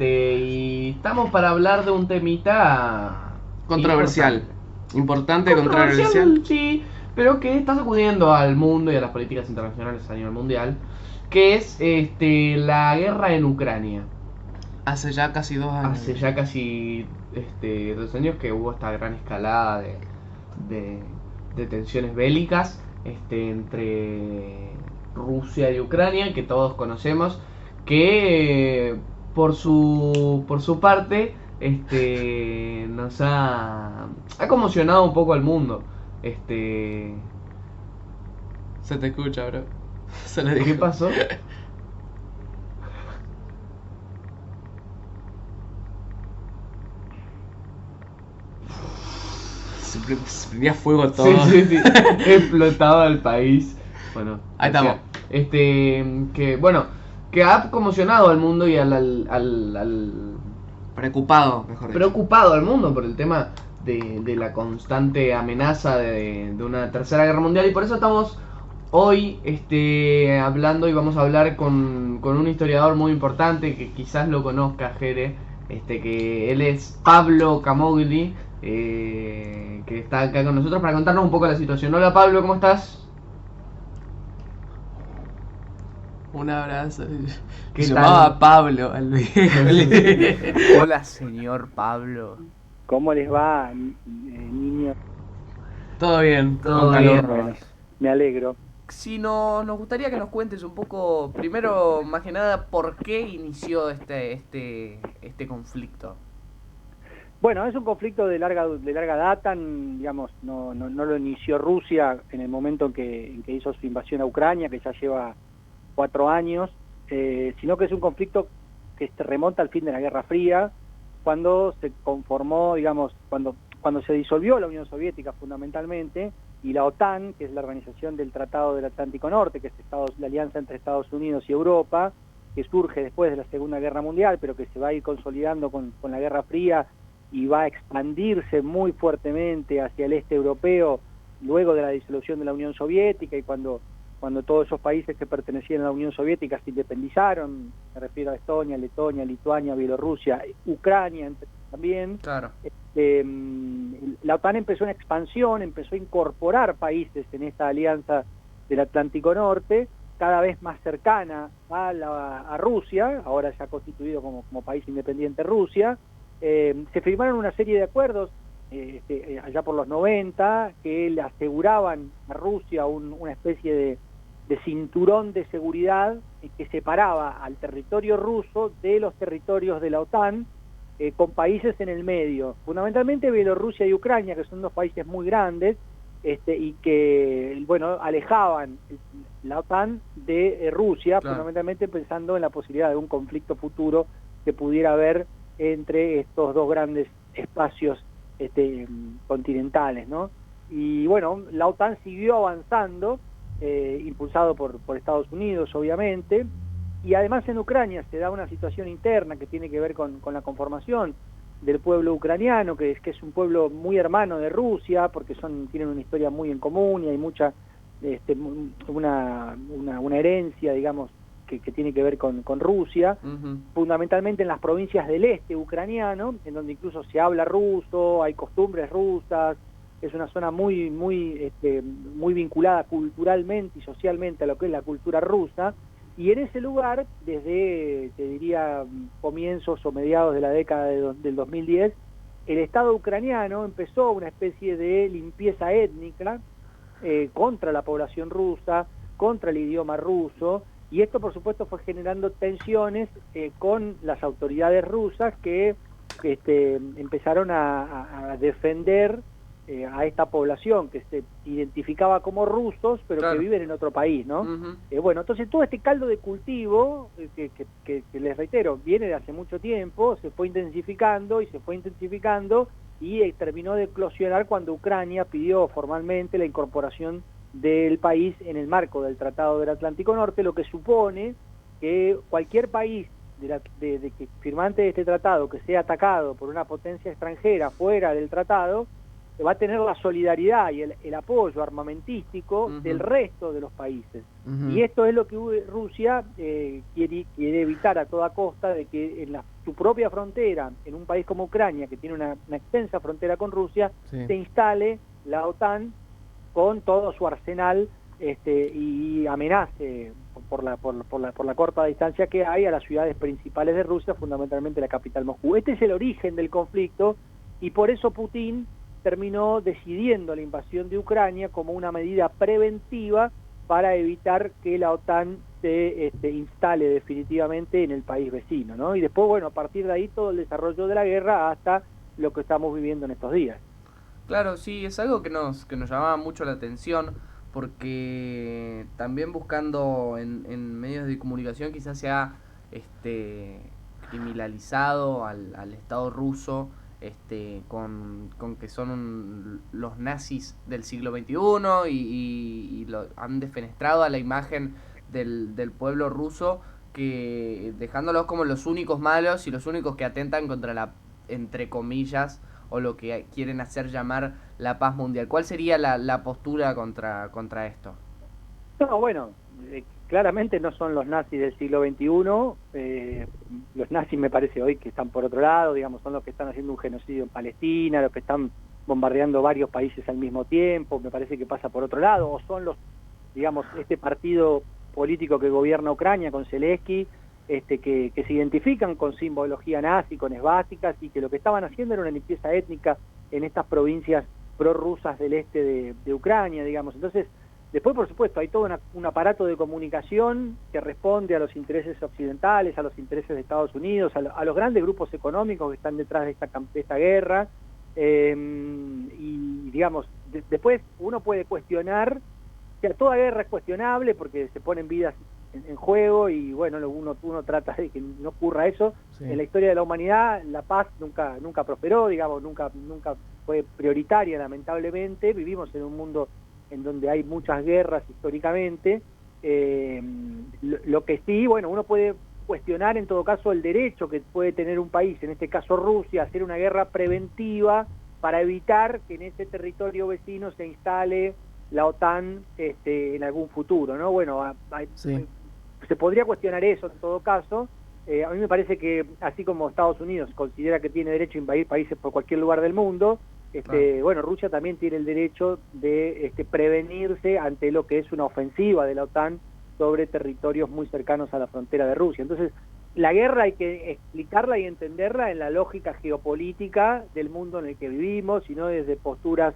Y estamos para hablar de un temita Controversial. Importante, controversial. sí, pero que está sacudiendo al mundo y a las políticas internacionales a nivel mundial, que es la guerra en Ucrania. Hace ya casi 2 años. Hace ya casi 2 años que hubo esta gran escalada de, de tensiones bélicas entre Rusia y Ucrania, que todos conocemos, que por su parte ha conmocionado un poco al mundo. Se te escucha, bro. Se lo ¿Qué digo. pasó? Se prendía fuego todo. Sí. Explotaba el país. Bueno, Ahí estamos. Que ha conmocionado al mundo y al Preocupado, mejor dicho. preocupado al mundo por el tema de la constante amenaza de una tercera guerra mundial. Y por eso estamos hoy hablando y vamos a hablar con un historiador muy importante que quizás lo conozca, Jere, que él es Pablo Camogli, que está acá con nosotros para contarnos un poco la situación. Hola Pablo, ¿cómo estás? Un abrazo. ¿Qué Se tal? llamaba Pablo, el viejo. Hola señor Pablo. ¿Cómo les va, niños? Todo bien, Todo con calor. bien. Bueno, me alegro. Si nos gustaría que nos cuentes un poco, primero, más que nada, por qué inició este conflicto. Bueno, es un conflicto de larga data, digamos, no lo inició Rusia en el momento en que hizo su invasión a Ucrania, que ya lleva 4 años, sino que es un conflicto que se remonta al fin de la Guerra Fría, cuando se conformó, digamos, cuando se disolvió la Unión Soviética fundamentalmente, y la OTAN, que es la organización del Tratado del Atlántico Norte, que es la alianza entre Estados Unidos y Europa, que surge después de la Segunda Guerra Mundial, pero que se va a ir consolidando con la Guerra Fría y va a expandirse muy fuertemente hacia el este europeo luego de la disolución de la Unión Soviética y cuando todos esos países que pertenecían a la Unión Soviética se independizaron, me refiero a Estonia, Letonia, Lituania, Bielorrusia, Ucrania también. Claro. La OTAN empezó una expansión, empezó a incorporar países en esta alianza del Atlántico Norte, cada vez más cercana a Rusia, ahora ya constituido como país independiente Rusia. Se firmaron una serie de acuerdos allá por los 90 que le aseguraban a Rusia una especie de cinturón de seguridad que separaba al territorio ruso de los territorios de la OTAN, con países en el medio, fundamentalmente Bielorrusia y Ucrania, que son 2 países muy grandes, y que, bueno, alejaban la OTAN de Rusia, claro, fundamentalmente pensando en la posibilidad de un conflicto futuro que pudiera haber entre estos 2 grandes espacios continentales, ¿no? Y bueno, la OTAN siguió avanzando, impulsado por Estados Unidos, obviamente, y además en Ucrania se da una situación interna que tiene que ver con la conformación del pueblo ucraniano, que es un pueblo muy hermano de Rusia, porque tienen una historia muy en común y hay mucha una herencia, digamos, que tiene que ver con Rusia, fundamentalmente en las provincias del este ucraniano, en donde incluso se habla ruso, hay costumbres rusas, es una zona muy vinculada culturalmente y socialmente a lo que es la cultura rusa, y en ese lugar, desde, te diría, comienzos o mediados de la década del 2010, el Estado ucraniano empezó una especie de limpieza étnica contra la población rusa, contra el idioma ruso, y esto por supuesto fue generando tensiones con las autoridades rusas que empezaron a defender a esta población que se identificaba como rusos, pero claro, que viven en otro país, ¿no? Bueno, entonces todo este caldo de cultivo, que les reitero, viene de hace mucho tiempo, se fue intensificando y terminó de eclosionar cuando Ucrania pidió formalmente la incorporación del país en el marco del Tratado del Atlántico Norte, lo que supone que cualquier país que firmante de este tratado que sea atacado por una potencia extranjera fuera del tratado va a tener la solidaridad y el apoyo armamentístico del resto de los países. Y esto es lo que Rusia quiere evitar a toda costa, de que su propia frontera en un país como Ucrania, que tiene una extensa frontera con Rusia, Sí. se instale la OTAN con todo su arsenal y amenace por la corta distancia que hay a las ciudades principales de Rusia, fundamentalmente la capital Moscú. Este es el origen del conflicto y por eso Putin terminó decidiendo la invasión de Ucrania como una medida preventiva para evitar que la OTAN se instale definitivamente en el país vecino, ¿no? Y después, bueno, a partir de ahí todo el desarrollo de la guerra hasta lo que estamos viviendo en estos días. Claro, sí, es algo que nos llamaba mucho la atención, porque también buscando en medios de comunicación quizás se ha este, criminalizado al Estado ruso, con que son los nazis del siglo XXI y lo han defenestrado a la imagen del pueblo ruso, que dejándolos como los únicos malos y los únicos que atentan contra la, entre comillas, o lo que quieren hacer llamar la paz mundial. ¿Cuál sería la postura contra esto? No, bueno, claramente no son los nazis del siglo XXI, los nazis me parece hoy que están por otro lado, digamos, son los que están haciendo un genocidio en Palestina, los que están bombardeando varios países al mismo tiempo, me parece que pasa por otro lado, o son los, digamos, este partido político que gobierna Ucrania con Zelensky, que se identifican con simbología nazi, con esvásticas, y que lo que estaban haciendo era una limpieza étnica en estas provincias prorrusas del este de Ucrania, digamos. Entonces, después, por supuesto, hay todo un aparato de comunicación que responde a los intereses occidentales, a los intereses de Estados Unidos, a los grandes grupos económicos que están detrás de esta guerra, y digamos, después uno puede cuestionar, o sea, toda guerra es cuestionable porque se ponen vidas en juego y bueno, uno trata de que no ocurra eso. Sí. En la historia de la humanidad la paz nunca prosperó, digamos, nunca fue prioritaria, lamentablemente. Vivimos en un mundo en donde hay muchas guerras históricamente. Lo que sí, bueno, uno puede cuestionar en todo caso el derecho que puede tener un país, en este caso Rusia, a hacer una guerra preventiva para evitar que en ese territorio vecino se instale la OTAN en algún futuro, ¿no? Bueno, Sí. se podría cuestionar eso en todo caso. A mí me parece que así como Estados Unidos considera que tiene derecho a invadir países por cualquier lugar del mundo, bueno, Rusia también tiene el derecho de prevenirse ante lo que es una ofensiva de la OTAN sobre territorios muy cercanos a la frontera de Rusia. Entonces, la guerra hay que explicarla y entenderla en la lógica geopolítica del mundo en el que vivimos, y no desde posturas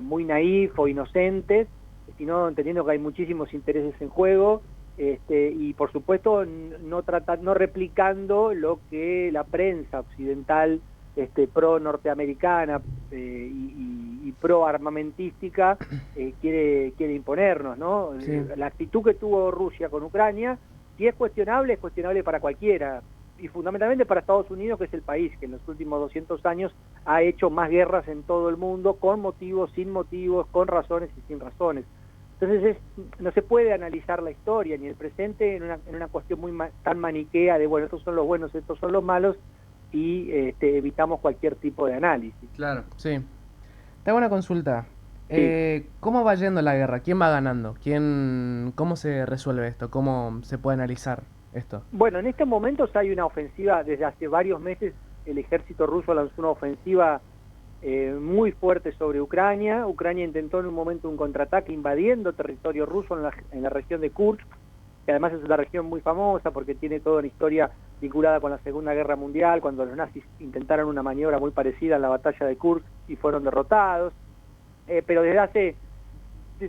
muy naif o inocentes, sino entendiendo que hay muchísimos intereses en juego, y por supuesto no replicando lo que la prensa occidental pro norteamericana y pro armamentística quiere imponernos, ¿no? Sí. La actitud que tuvo Rusia con Ucrania, si es cuestionable para cualquiera, y fundamentalmente para Estados Unidos, que es el país que en los últimos 200 años ha hecho más guerras en todo el mundo, con motivos, sin motivos, con razones y sin razones. Entonces no se puede analizar la historia ni el presente en una cuestión tan maniquea de, bueno, estos son los buenos, estos son los malos, y evitamos cualquier tipo de análisis. Claro. Sí. Te hago una consulta. Sí. ¿Cómo va yendo la guerra? ¿Quién va ganando? ¿Cómo se resuelve esto? ¿Cómo se puede analizar esto? Bueno, en estos momentos hay una ofensiva, desde hace varios meses el ejército ruso lanzó una ofensiva muy fuerte sobre Ucrania. Ucrania intentó en un momento un contraataque invadiendo territorio ruso en la región de Kursk, que además es una región muy famosa porque tiene toda una historia vinculada con la Segunda Guerra Mundial, cuando los nazis intentaron una maniobra muy parecida en la batalla de Kursk y fueron derrotados. Pero te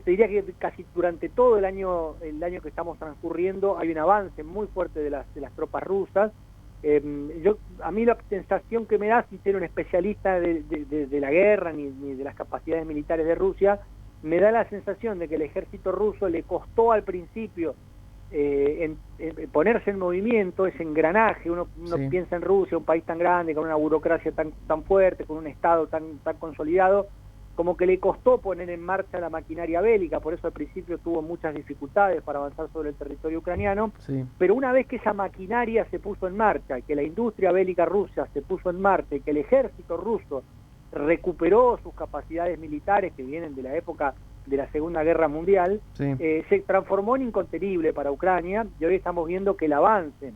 diría que casi durante todo el año que estamos transcurriendo hay un avance muy fuerte de las tropas rusas. A mí la sensación que me da, sin ser un especialista de la guerra ni de las capacidades militares de Rusia, me da la sensación de que el ejército ruso le costó al principio en ponerse en movimiento, ese engranaje. Uno Sí. piensa en Rusia, un país tan grande, con una burocracia tan fuerte, con un Estado tan consolidado, como que le costó poner en marcha la maquinaria bélica, por eso al principio tuvo muchas dificultades para avanzar sobre el territorio ucraniano. Sí. Pero una vez que esa maquinaria se puso en marcha, que la industria bélica rusa se puso en marcha, y que el ejército ruso recuperó sus capacidades militares que vienen de la época de la Segunda Guerra Mundial, Sí. se transformó en incontenible para Ucrania, y hoy estamos viendo que el avance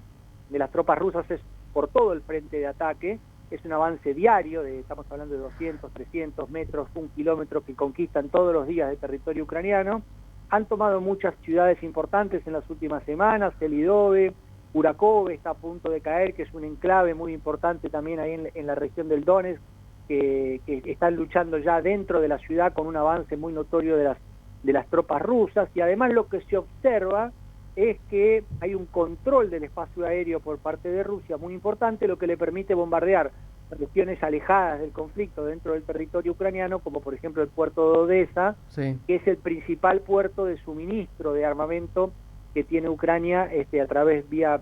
de las tropas rusas es por todo el frente de ataque. Es un avance diario, estamos hablando de 200, 300 metros, 1 kilómetro que conquistan todos los días de territorio ucraniano. Han tomado muchas ciudades importantes en las últimas semanas, Selidove, Kurakove está a punto de caer, que es un enclave muy importante también ahí en la región del Donetsk, que están luchando ya dentro de la ciudad con un avance muy notorio de las tropas rusas. Y además lo que se observa es que hay un control del espacio aéreo por parte de Rusia muy importante, lo que le permite bombardear regiones alejadas del conflicto dentro del territorio ucraniano, como por ejemplo el puerto de Odessa, Sí. que es el principal puerto de suministro de armamento que tiene Ucrania a través vía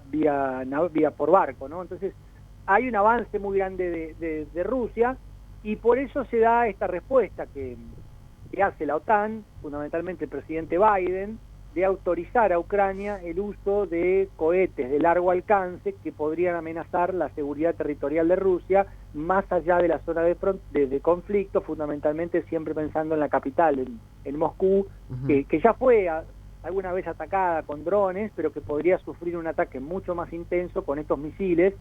por barco, ¿no? Entonces hay un avance muy grande de Rusia, y por eso se da esta respuesta que hace la OTAN, fundamentalmente el presidente Biden, de autorizar a Ucrania el uso de cohetes de largo alcance que podrían amenazar la seguridad territorial de Rusia más allá de la zona de conflicto, fundamentalmente siempre pensando en la capital, en Moscú, que ya fue alguna vez atacada con drones, pero que podría sufrir un ataque mucho más intenso con estos misiles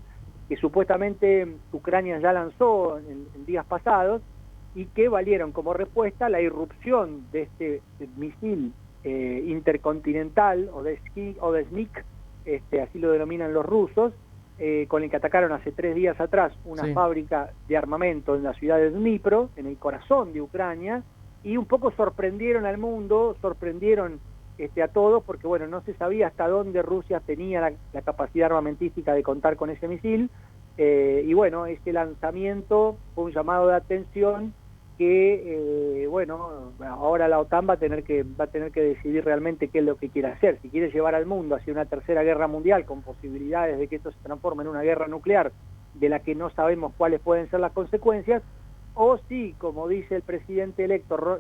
que supuestamente Ucrania ya lanzó en días pasados, y que valieron como respuesta la irrupción de este misil intercontinental o de SNIK, así lo denominan los rusos, con el que atacaron hace 3 días atrás una fábrica de armamento en la ciudad de Dnipro, en el corazón de Ucrania, y un poco sorprendieron al mundo, sorprendieron a todos, porque bueno, no se sabía hasta dónde Rusia tenía la capacidad armamentística de contar con ese misil, y bueno, este lanzamiento fue un llamado de atención que bueno, ahora la OTAN va a tener que decidir realmente qué es lo que quiere hacer, si quiere llevar al mundo hacia una tercera guerra mundial con posibilidades de que esto se transforme en una guerra nuclear de la que no sabemos cuáles pueden ser las consecuencias, o si, como dice el presidente electo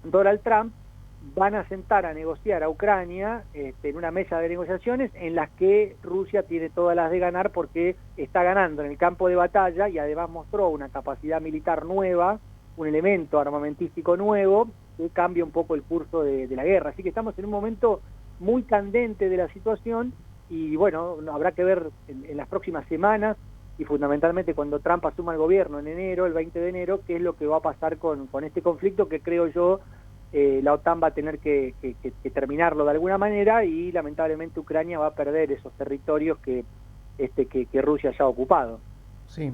Donald Trump, van a sentar a negociar a Ucrania en una mesa de negociaciones en las que Rusia tiene todas las de ganar, porque está ganando en el campo de batalla y además mostró una capacidad militar nueva, un elemento armamentístico nuevo que cambia un poco el curso de la guerra. Así que estamos en un momento muy candente de la situación, y bueno, habrá que ver en las próximas semanas y fundamentalmente cuando Trump asuma el gobierno en enero, el 20 de enero, qué es lo que va a pasar con este conflicto, que creo yo la OTAN va a tener que terminarlo de alguna manera, y lamentablemente Ucrania va a perder esos territorios que Rusia ya ha ocupado. Sí.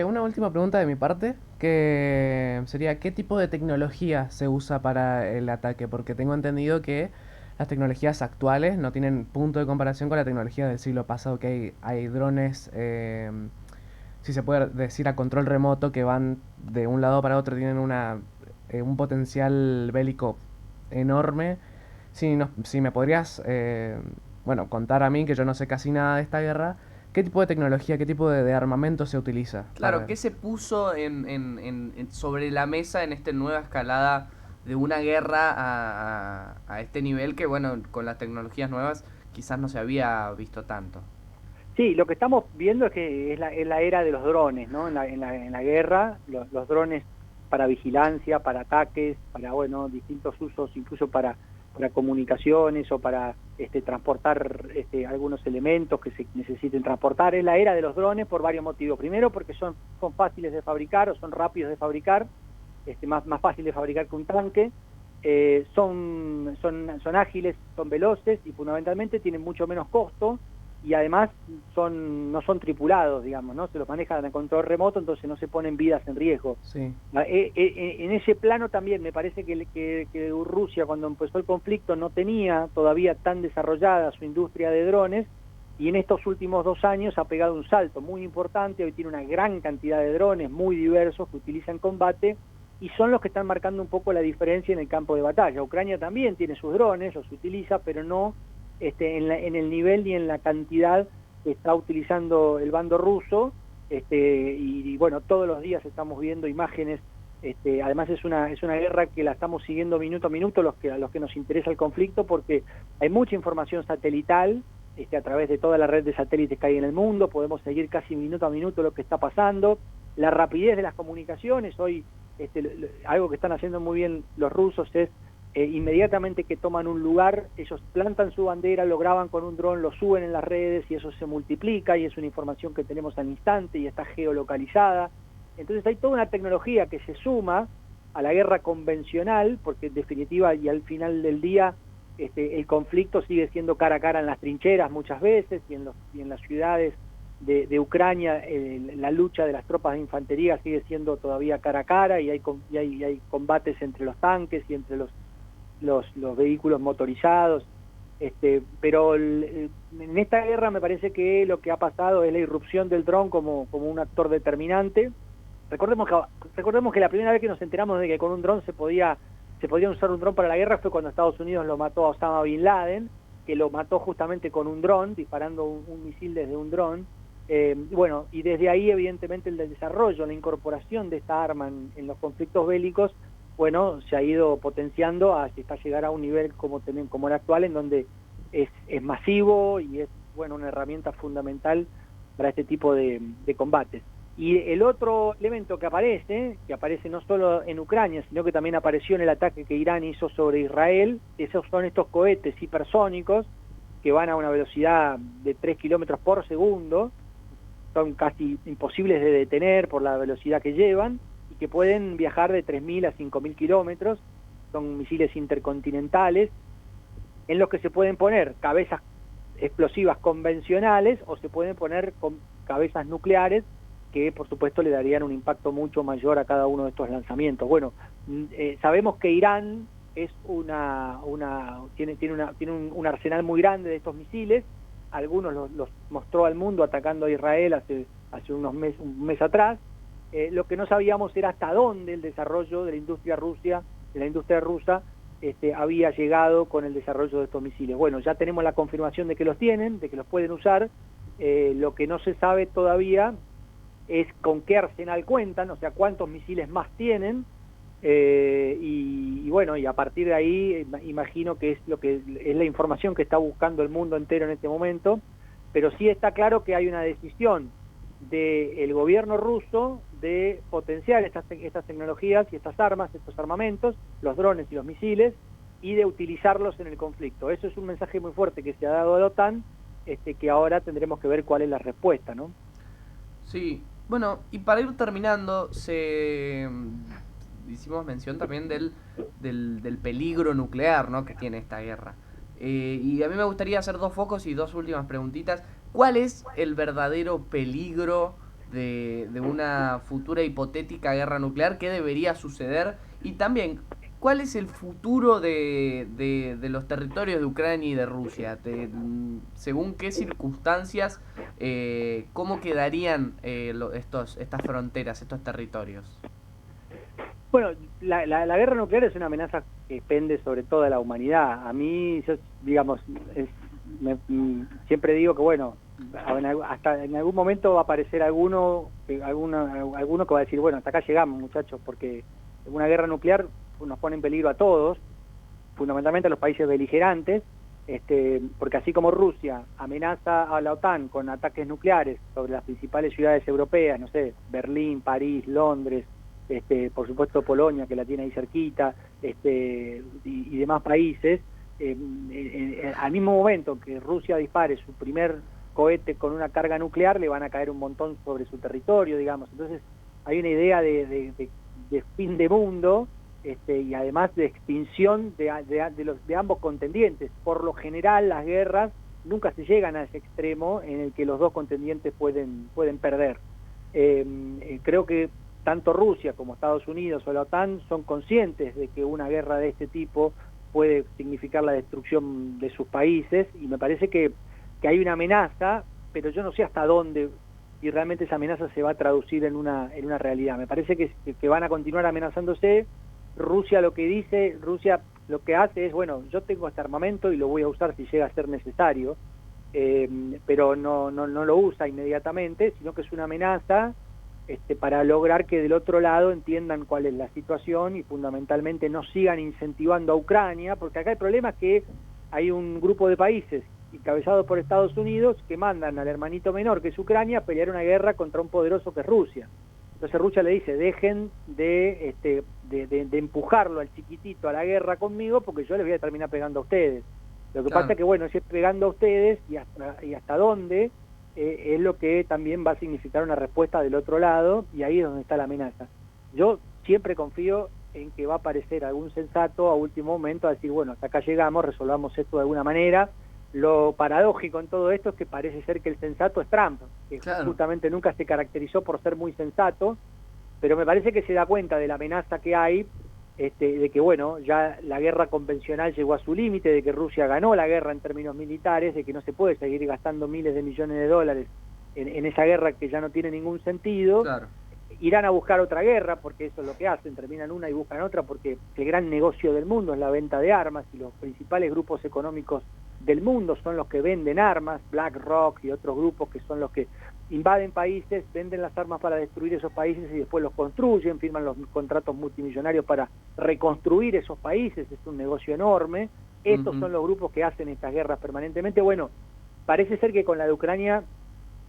Una última pregunta de mi parte, que sería, ¿qué tipo de tecnología se usa para el ataque? Porque tengo entendido que las tecnologías actuales no tienen punto de comparación con la tecnología del siglo pasado, que hay drones, si se puede decir, a control remoto, que van de un lado para otro, tienen un potencial bélico enorme. Si me podrías contar a mí, que yo no sé casi nada de esta guerra, ¿qué tipo de tecnología, qué tipo de armamento se utiliza? Claro, ¿qué se puso sobre la mesa en esta nueva escalada de una guerra a este nivel que, bueno, con las tecnologías nuevas quizás no se había visto tanto? Sí, lo que estamos viendo es que es la era de los drones, ¿no? En la guerra, los drones para vigilancia, para ataques, para distintos usos, incluso para comunicaciones o para transportar algunos elementos que se necesiten transportar. Es la era de los drones por varios motivos. Primero, porque son fáciles de fabricar, o son rápidos de fabricar, más fácil de fabricar que un tanque. Son ágiles, son veloces y fundamentalmente tienen mucho menos costo, y además no son tripulados, digamos, ¿no? Se los manejan a control remoto, entonces no se ponen vidas en riesgo. Sí. En ese plano también me parece que Rusia, cuando empezó el conflicto, no tenía todavía tan desarrollada su industria de drones, y en estos últimos 2 años ha pegado un salto muy importante. Hoy tiene una gran cantidad de drones muy diversos que utiliza en combate, y son los que están marcando un poco la diferencia en el campo de batalla. Ucrania también tiene sus drones, los utiliza, pero no en el nivel ni en la cantidad que está utilizando el bando ruso, y bueno, todos los días estamos viendo imágenes. Además es una guerra que la estamos siguiendo minuto a minuto a los que nos interesa el conflicto, porque hay mucha información satelital a través de toda la red de satélites que hay en el mundo. Podemos seguir casi minuto a minuto lo que está pasando, la rapidez de las comunicaciones. Hoy algo que están haciendo muy bien los rusos es inmediatamente que toman un lugar, ellos plantan su bandera, lo graban con un dron, lo suben en las redes y eso se multiplica y es una información que tenemos al instante y está geolocalizada. Entonces hay toda una tecnología que se suma a la guerra convencional, porque en definitiva y al final del día el conflicto sigue siendo cara a cara en las trincheras muchas veces y en las ciudades de Ucrania, la lucha de las tropas de infantería sigue siendo todavía cara a cara y hay combates entre los tanques y entre los vehículos motorizados, pero en esta guerra me parece que lo que ha pasado es la irrupción del dron como un actor determinante. Recordemos que la primera vez que nos enteramos de que con un dron se podía usar un dron para la guerra fue cuando Estados Unidos lo mató a Osama Bin Laden, que lo mató justamente con un dron, disparando un misil desde un dron. Bueno, y desde ahí evidentemente el desarrollo, la incorporación de esta arma en los conflictos bélicos, bueno, se ha ido potenciando hasta llegar a un nivel como el actual, en donde es masivo y es, bueno, una herramienta fundamental para este tipo de combates. Y el otro elemento que aparece no solo en Ucrania, sino que también apareció en el ataque que Irán hizo sobre Israel, son estos cohetes hipersónicos que van a una velocidad de 3 kilómetros por segundo, son casi imposibles de detener por la velocidad que llevan, y que pueden viajar de 3.000 a 5.000 kilómetros, son misiles intercontinentales, en los que se pueden poner cabezas explosivas convencionales o se pueden poner con cabezas nucleares, que por supuesto le darían un impacto mucho mayor a cada uno de estos lanzamientos. Bueno, sabemos que Irán es tiene un arsenal muy grande de estos misiles, algunos los mostró al mundo atacando a Israel hace un mes atrás. Lo que no sabíamos era hasta dónde el desarrollo de la industria rusa había llegado con el desarrollo de estos misiles. Bueno, ya tenemos la confirmación de que los tienen, de que los pueden usar. Lo que no se sabe todavía es con qué arsenal cuentan, o sea, cuántos misiles más tienen, y bueno, y a partir de ahí imagino que es la información que está buscando el mundo entero en este momento, pero sí está claro que hay una decisión del gobierno ruso de potenciar estas tecnologías y estas armas, estos armamentos, los drones y los misiles, y de utilizarlos en el conflicto. Eso es un mensaje muy fuerte que se ha dado a la OTAN, que ahora tendremos que ver cuál es la respuesta, ¿no? Sí, bueno, y para ir terminando, hicimos mención también del peligro nuclear, ¿no?, que tiene esta guerra. Y a mí me gustaría hacer dos focos y dos últimas preguntitas. ¿Cuál es el verdadero peligro de una futura hipotética guerra nuclear? ¿Qué debería suceder? Y también, ¿cuál es el futuro de los territorios de Ucrania y de Rusia? ¿Según qué circunstancias, cómo quedarían estas fronteras, estos territorios? Bueno, la guerra nuclear es una amenaza que pende sobre toda la humanidad. A mí, digamos, siempre digo que, bueno, hasta en algún momento va a aparecer alguno que va a decir, bueno, hasta acá llegamos, muchachos, porque una guerra nuclear nos pone en peligro a todos, fundamentalmente a los países beligerantes, porque así como Rusia amenaza a la OTAN con ataques nucleares sobre las principales ciudades europeas, no sé, Berlín, París, Londres, por supuesto Polonia, que la tiene ahí cerquita, y demás países, al mismo momento que Rusia dispare su primer cohete con una carga nuclear, le van a caer un montón sobre su territorio, digamos. Entonces hay una idea de fin de mundo, y además de extinción de ambos contendientes. Por lo general las guerras nunca se llegan a ese extremo en el que los dos contendientes pueden perder. Creo que tanto Rusia como Estados Unidos o la OTAN son conscientes de que una guerra de este tipo puede significar la destrucción de sus países, y me parece que hay una amenaza, pero yo no sé hasta dónde y realmente esa amenaza se va a traducir en una realidad. Me parece que van a continuar amenazándose. Rusia lo que hace es, bueno, yo tengo este armamento y lo voy a usar si llega a ser necesario, pero no lo usa inmediatamente, sino que es una amenaza para lograr que del otro lado entiendan cuál es la situación y fundamentalmente no sigan incentivando a Ucrania, porque acá el problema es que hay un grupo de países encabezados por Estados Unidos que mandan al hermanito menor, que es Ucrania, a pelear una guerra contra un poderoso que es Rusia. Entonces Rusia le dice, dejen de empujarlo al chiquitito a la guerra conmigo porque yo les voy a terminar pegando a ustedes. Lo que pasa es que, bueno, si es pegando a ustedes y hasta dónde, es lo que también va a significar una respuesta del otro lado, y ahí es donde está la amenaza. Yo siempre confío en que va a aparecer algún sensato a último momento a decir, bueno, hasta acá llegamos, resolvamos esto de alguna manera. Lo paradójico en todo esto es que parece ser que el sensato es Trump, que justamente nunca se caracterizó por ser muy sensato, pero me parece que se da cuenta de la amenaza que hay, de que, bueno, ya la guerra convencional llegó a su límite, de que Rusia ganó la guerra en términos militares, de que no se puede seguir gastando miles de millones de dólares en esa guerra que ya no tiene ningún sentido. Claro. Irán a buscar otra guerra, porque eso es lo que hacen, terminan una y buscan otra, porque el gran negocio del mundo es la venta de armas, y los principales grupos económicos del mundo son los que venden armas, BlackRock y otros grupos que son los que invaden países, venden las armas para destruir esos países y después los construyen, firman los contratos multimillonarios para reconstruir esos países, es un negocio enorme. Estos son los grupos que hacen estas guerras permanentemente. Bueno, parece ser que con la de Ucrania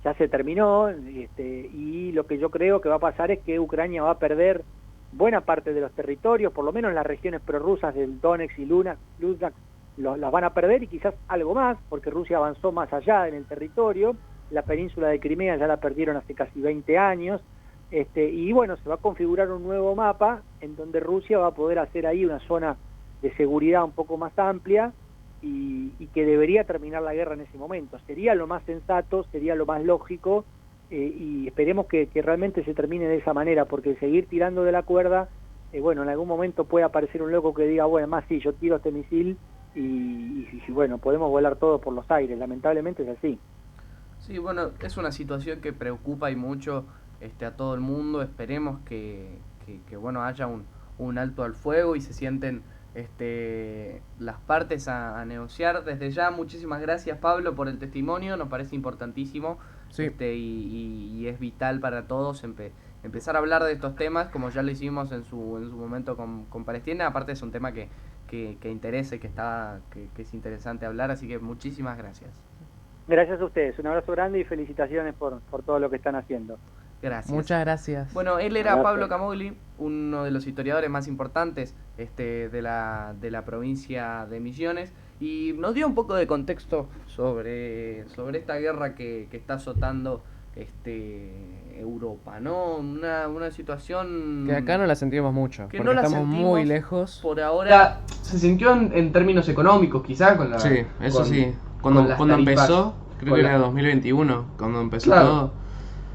ya se terminó, y lo que yo creo que va a pasar es que Ucrania va a perder buena parte de los territorios, por lo menos las regiones prorrusas del Donetsk y Luhansk, las van a perder, y quizás algo más, porque Rusia avanzó más allá en el territorio. La península de Crimea ya la perdieron hace casi 20 años, y bueno, se va a configurar un nuevo mapa en donde Rusia va a poder hacer ahí una zona de seguridad un poco más amplia, y que debería terminar la guerra en ese momento. Sería lo más sensato, sería lo más lógico, y esperemos que realmente se termine de esa manera, porque seguir tirando de la cuerda, bueno, en algún momento puede aparecer un loco que diga, bueno, más sí, yo tiro este misil y bueno, podemos volar todo por los aires. Lamentablemente es así. Sí, bueno, es una situación que preocupa y mucho a todo el mundo. Esperemos que bueno, haya un alto al fuego y se sienten las partes a negociar. Desde ya, muchísimas gracias, Pablo, por el testimonio, nos parece importantísimo. Sí. Y es vital para todos empezar a hablar de estos temas, como ya lo hicimos en su momento con Palestina. Aparte es un tema que interesa y que es interesante hablar, así que muchísimas gracias. Gracias a ustedes, un abrazo grande y felicitaciones por todo lo que están haciendo. Gracias. Muchas gracias. Bueno, él era Pablo Camogli, uno de los historiadores más importantes de la provincia de Misiones, y nos dio un poco de contexto sobre esta guerra que está azotando Europa, ¿no? Una situación que acá no la sentimos mucho, que porque no la estamos muy lejos. Por ahora se sintió en términos económicos, quizás, con la... Sí, eso sí. Cuando empezó, creo que era 2021, cuando empezó todo.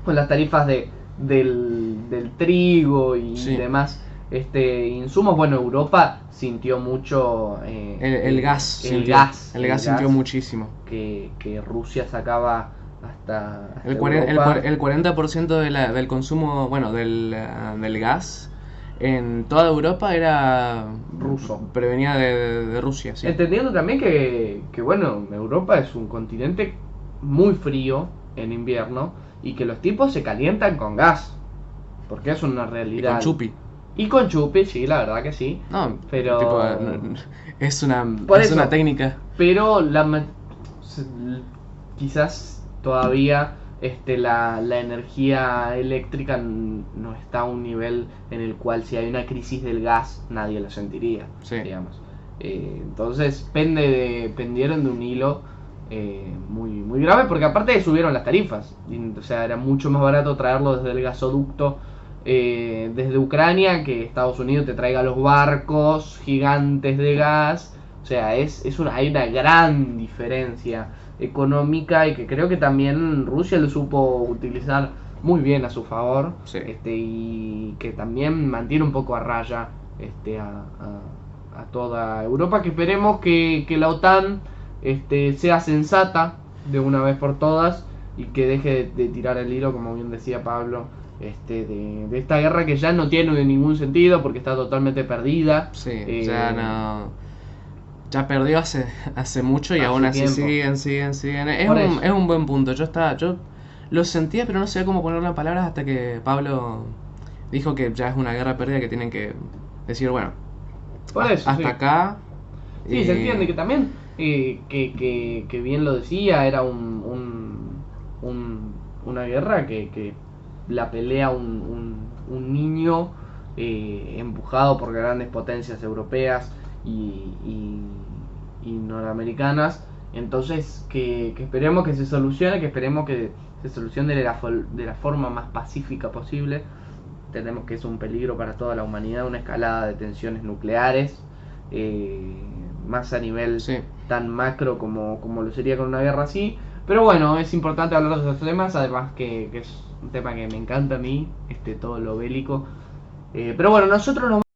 Con las tarifas del trigo y demás insumos, bueno, Europa sintió mucho el gas. El gas sintió muchísimo. Que Rusia sacaba hasta el 40% del consumo, bueno, del gas en toda Europa era ruso, provenía de Rusia, sí. Entendiendo también que bueno, Europa es un continente muy frío en invierno y que los tipos se calientan con gas, porque es una realidad. Y con chupi, sí, la verdad que sí. No, pero es una técnica. Pero quizás todavía la energía eléctrica no está a un nivel en el cual si hay una crisis del gas nadie lo sentiría, digamos. Entonces pendieron de un hilo muy, muy grave, porque aparte subieron las tarifas, o sea, era mucho más barato traerlo desde el gasoducto desde Ucrania que Estados Unidos te traiga los barcos gigantes de gas. O sea, hay una gran diferencia económica, y que creo que también Rusia lo supo utilizar muy bien a su favor, y que también mantiene un poco a raya a toda Europa, que esperemos que la OTAN sea sensata de una vez por todas y que deje de tirar el hilo, como bien decía Pablo, de esta guerra que ya no tiene ningún sentido porque está totalmente perdida. Ya perdió hace mucho y aún así siguen. Es un buen punto. Yo lo sentía, pero no sabía cómo ponerlo en palabras hasta que Pablo dijo que ya es una guerra perdida, que tienen que decir, bueno, por eso, hasta acá. Sí, se entiende que también, que bien lo decía, era una guerra que la pelea un niño empujado por grandes potencias europeas y norteamericanas. Entonces que esperemos que se solucione, que esperemos que se solucione de la forma más pacífica posible. Entendemos que es un peligro para toda la humanidad, una escalada de tensiones nucleares, más a nivel Sí. tan macro como lo sería con una guerra así. Pero bueno, es importante hablar de esos temas, además que es un tema que me encanta a mí, todo lo bélico. Pero bueno, nosotros nos